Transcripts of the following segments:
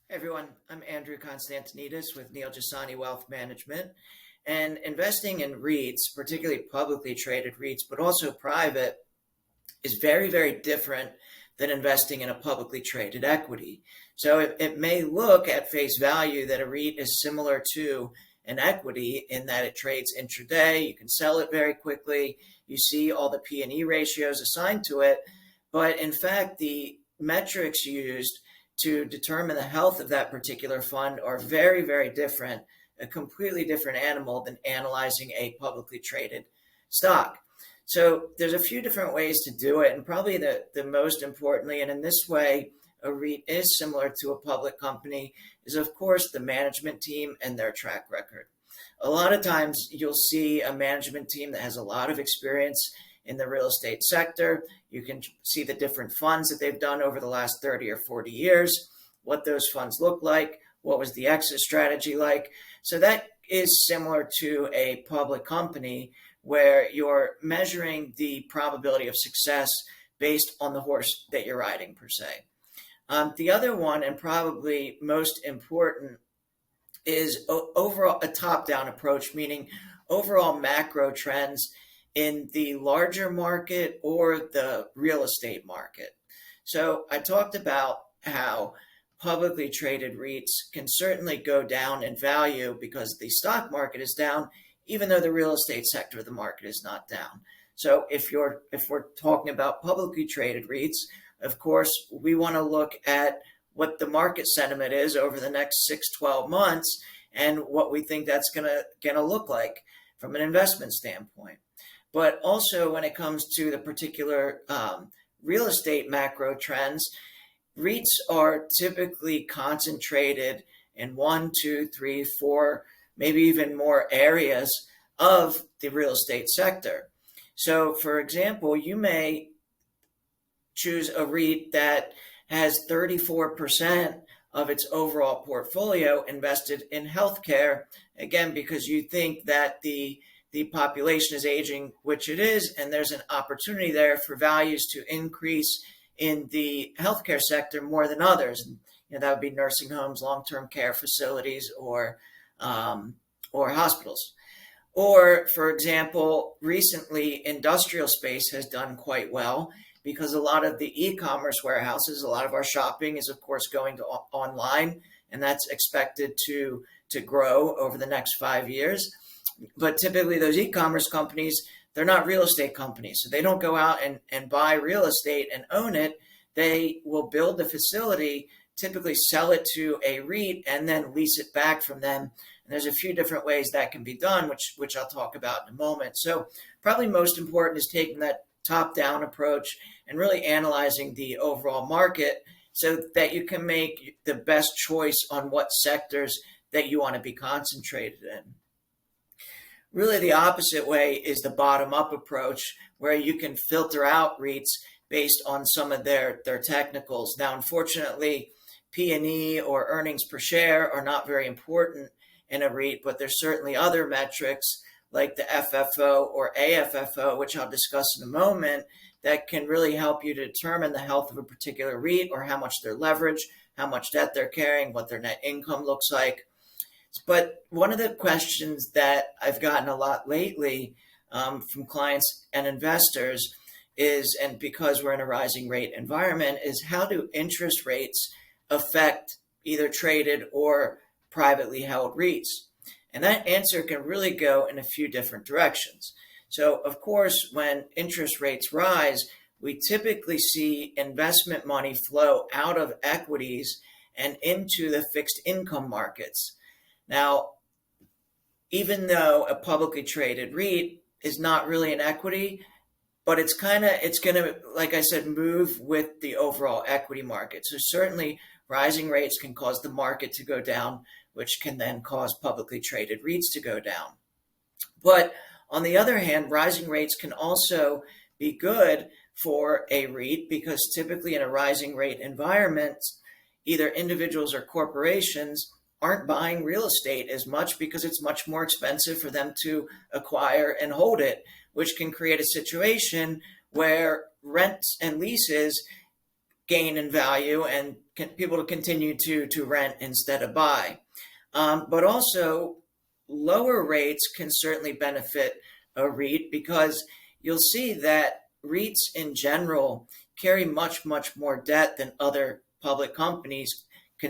Hey everyone, I'm Andrew Constantinidis with Jesani Wealth Management. And investing in REITs, particularly publicly traded REITs, but also private, is very, very different than investing in a publicly traded equity. So it may look at face value that a REIT is similar to an equity in that it trades intraday, you can sell it very quickly, you see all the P&E ratios assigned to it, but in fact, the metrics used to determine the health of that particular fund are very, very different, a completely different animal than analyzing a publicly traded stock. So there's a few different ways to do it, and probably the most importantly, and in this way, a REIT is similar to a public company, is of course the management team and their track record. A lot of times you'll see a management team that has a lot of experience in the real estate sector. You can see the different funds that they've done over the last 30 or 40 years, what those funds look like, what was the exit strategy like. So that is similar to a public company where you're measuring the probability of success based on the horse that you're riding, per se. The other one, and probably most important, is overall a top-down approach, meaning overall macro trends in the larger market or the real estate market. So I talked about how publicly traded REITs can certainly go down in value because the stock market is down, even though the real estate sector of the market is not down. So if we're talking about publicly traded REITs, of course, we want to look at what the market sentiment is over the next 6-12 months and what we think that's gonna look like from an investment standpoint. But also when it comes to the particular real estate macro trends, REITs are typically concentrated in 1, 2, 3, 4, maybe even more areas of the real estate sector. So for example, you may choose a REIT that has 34% of its overall portfolio invested in healthcare, again, because you think that the population is aging, which it is, and there's an opportunity there for values to increase in the healthcare sector more than others. And, that would be nursing homes, long-term care facilities, or hospitals. Or, for example, recently, industrial space has done quite well because a lot of the e-commerce warehouses, a lot of our shopping is, of course, going to online, and that's expected to grow over the next 5 years. But typically those e-commerce companies, they're not real estate companies. So they don't go out and buy real estate and own it. They will build the facility, typically sell it to a REIT, and then lease it back from them. And there's a few different ways that can be done, which I'll talk about in a moment. So probably most important is taking that top-down approach and really analyzing the overall market so that you can make the best choice on what sectors that you want to be concentrated in. Really, the opposite way is the bottom-up approach, where you can filter out REITs based on some of their technicals. Now, unfortunately, P&E or earnings per share are not very important in a REIT, but there's certainly other metrics like the FFO or AFFO, which I'll discuss in a moment, that can really help you to determine the health of a particular REIT or how much they're leveraged, how much debt they're carrying, what their net income looks like. But one of the questions that I've gotten a lot lately from clients and investors is, and because we're in a rising rate environment, is how do interest rates affect either traded or privately held REITs? And that answer can really go in a few different directions. So, of course, when interest rates rise, we typically see investment money flow out of equities and into the fixed income markets. Now, even though a publicly traded REIT is not really an equity, but it's going to, like I said, move with the overall equity market. So certainly rising rates can cause the market to go down, which can then cause publicly traded REITs to go down. But on the other hand, rising rates can also be good for a REIT because typically in a rising rate environment, either individuals or corporations aren't buying real estate as much because it's much more expensive for them to acquire and hold it, which can create a situation where rents and leases gain in value and people to continue to rent instead of buy. But also, lower rates can certainly benefit a REIT because you'll see that REITs in general carry much, much more debt than other public companies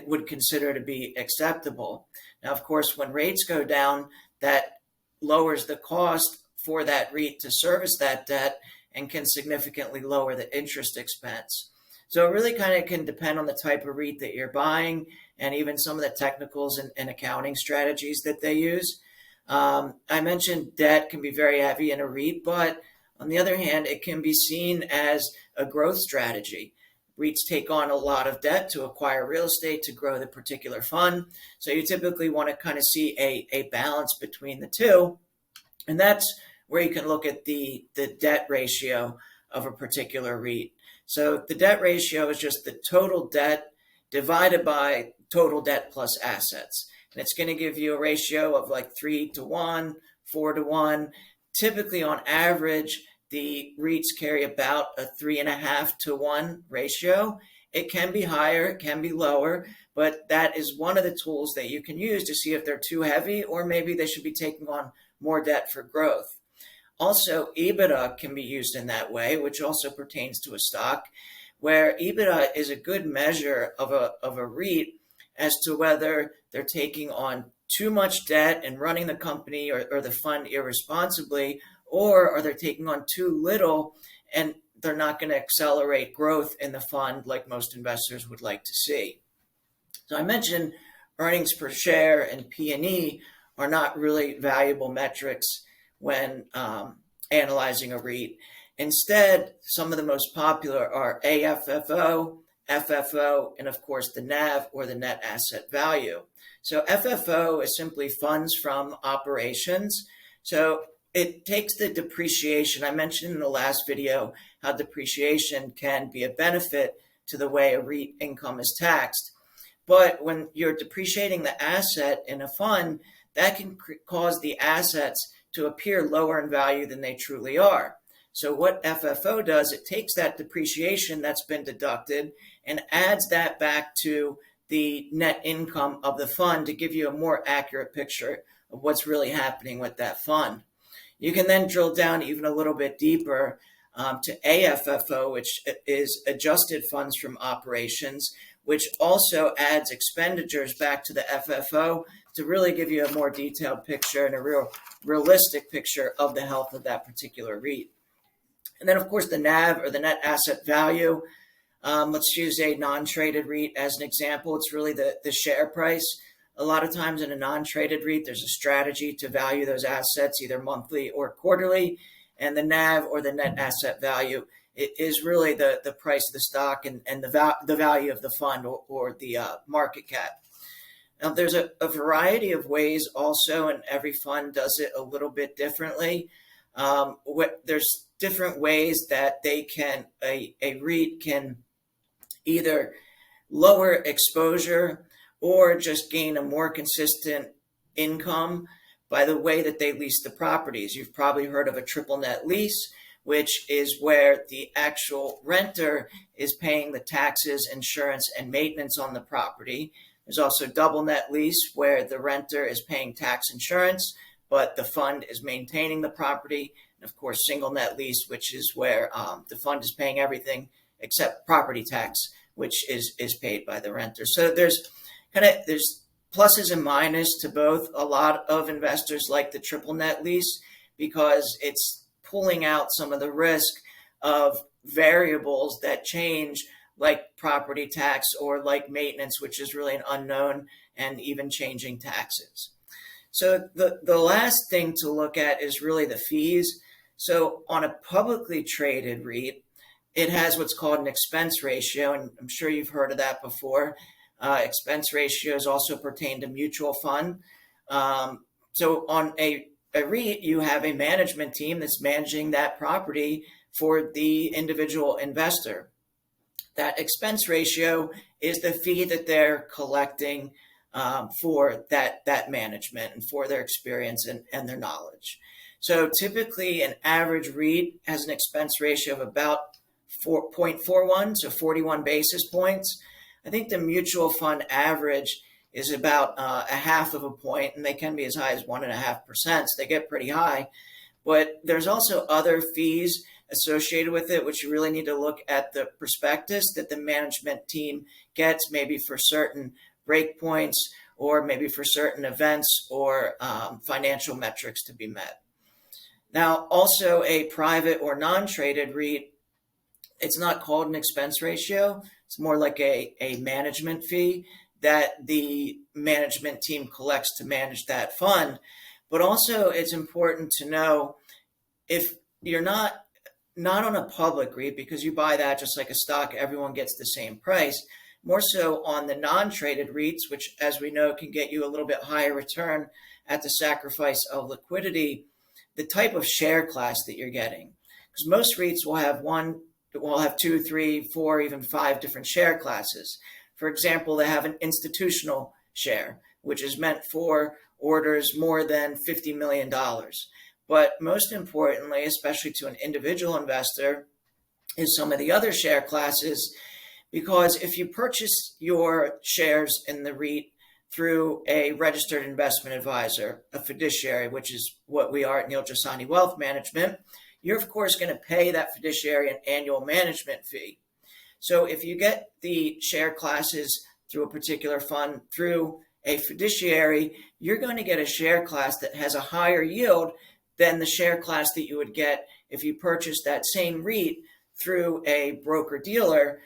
would consider to be acceptable. Now, of course, when rates go down, that lowers the cost for that REIT to service that debt and can significantly lower the interest expense. So it really kind of can depend on the type of REIT that you're buying and even some of the technicals and accounting strategies that they use. I mentioned debt can be very heavy in a REIT, but on the other hand, it can be seen as a growth strategy. REITs take on a lot of debt to acquire real estate to grow the particular fund. So you typically want to kind of see a balance between the two. And that's where you can look at the debt ratio of a particular REIT. So the debt ratio is just the total debt divided by total debt plus assets. And it's going to give you a ratio of like 3-to-1, 4-to-1. Typically, on average, the REITs carry about a 3.5-to-1 ratio. It can be higher, it can be lower, but that is one of the tools that you can use to see if they're too heavy or maybe they should be taking on more debt for growth. Also, EBITDA can be used in that way, which also pertains to a stock, where EBITDA is a good measure of a REIT as to whether they're taking on too much debt and running the company or the fund irresponsibly, or are they taking on too little and they're not going to accelerate growth in the fund like most investors would like to see. So I mentioned earnings per share and P&E are not really valuable metrics when analyzing a REIT. Instead, some of the most popular are AFFO, FFO, and of course the NAV or the net asset value. So FFO is simply funds from operations. So it takes the depreciation. I mentioned in the last video how depreciation can be a benefit to the way a REIT income is taxed. But when you're depreciating the asset in a fund, that can cause the assets to appear lower in value than they truly are. So what FFO does, it takes that depreciation that's been deducted and adds that back to the net income of the fund to give you a more accurate picture of what's really happening with that fund. You can then drill down even a little bit deeper to AFFO, which is adjusted funds from operations, which also adds expenditures back to the FFO to really give you a more detailed picture and a realistic picture of the health of that particular REIT. And then, of course, the NAV or the net asset value. Let's use a non-traded REIT as an example. It's really the share price. A lot of times in a non-traded REIT, there's a strategy to value those assets either monthly or quarterly. And the NAV or the net asset value is really the price of the stock and the value of the fund or the market cap. Now, there's a variety of ways also, and every fund does it a little bit differently. There's different ways that a REIT can either lower exposure or just gain a more consistent income by the way that they lease the properties. You've probably heard of a triple net lease, which is where the actual renter is paying the taxes, insurance, and maintenance on the property. There's also double net lease, where the renter is paying tax, insurance, but the fund is maintaining the property. And of course, single net lease, which is where the fund is paying everything except property tax, which is paid by the renter. So there's pluses and minuses to both. A lot of investors like the triple net lease because it's pulling out some of the risk of variables that change, like property tax or like maintenance, which is really an unknown, and even changing taxes. So the last thing to look at is really the fees. So on a publicly traded REIT, it has what's called an expense ratio, and I'm sure you've heard of that before. Expense ratios also pertain to mutual fund. So on a REIT, you have a management team that's managing that property for the individual investor. That expense ratio is the fee that they're collecting for that management and for their experience and their knowledge. So typically an average REIT has an expense ratio of about 0.41 to 41 basis points. I think the mutual fund average is about a half of a point, and they can be as high as 1.5%. So they get pretty high. But there's also other fees associated with it, which you really need to look at the prospectus that the management team gets, maybe for certain breakpoints or maybe for certain events or financial metrics to be met. Now, also a private or non-traded REIT, it's not called an expense ratio. It's more like a management fee that the management team collects to manage that fund. But also it's important to know, if you're not on a public REIT, because you buy that just like a stock, everyone gets the same price, more so on the non-traded REITs, which, as we know, can get you a little bit higher return at the sacrifice of liquidity, the type of share class that you're getting. Because most REITs will have 2, 3, 4, even 5 different share classes. For example, they have an institutional share, which is meant for orders more than $50 million. But most importantly, especially to an individual investor, is some of the other share classes. Because if you purchase your shares in the REIT through a registered investment advisor, a fiduciary, which is what we are at Neil Jesani Wealth Management, you're of course going to pay that fiduciary an annual management fee. So if you get the share classes through a particular fund through a fiduciary, you're going to get a share class that has a higher yield than the share class that you would get if you purchased that same REIT through a broker-dealer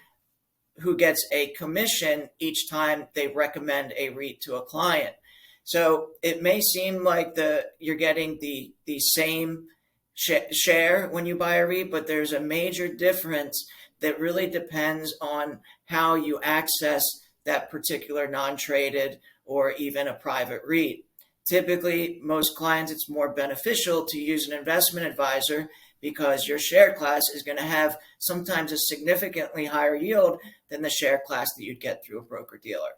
who gets a commission each time they recommend a REIT to a client. So it may seem like you're getting the same share when you buy a REIT, but there's a major difference that really depends on how you access that particular non-traded or even a private REIT. Typically, most clients, it's more beneficial to use an investment advisor because your share class is going to have sometimes a significantly higher yield than the share class that you'd get through a broker-dealer.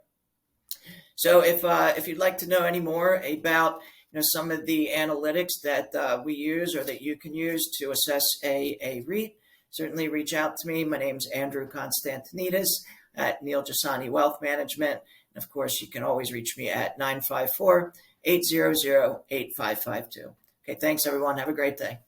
So if you'd like to know any more about some of the analytics that we use or that you can use to assess a REIT, certainly reach out to me. My name's Andrew Constantinidis at Neil Jesani Wealth Management. And of course, you can always reach me at 954-800-8552. Okay, thanks everyone. Have a great day.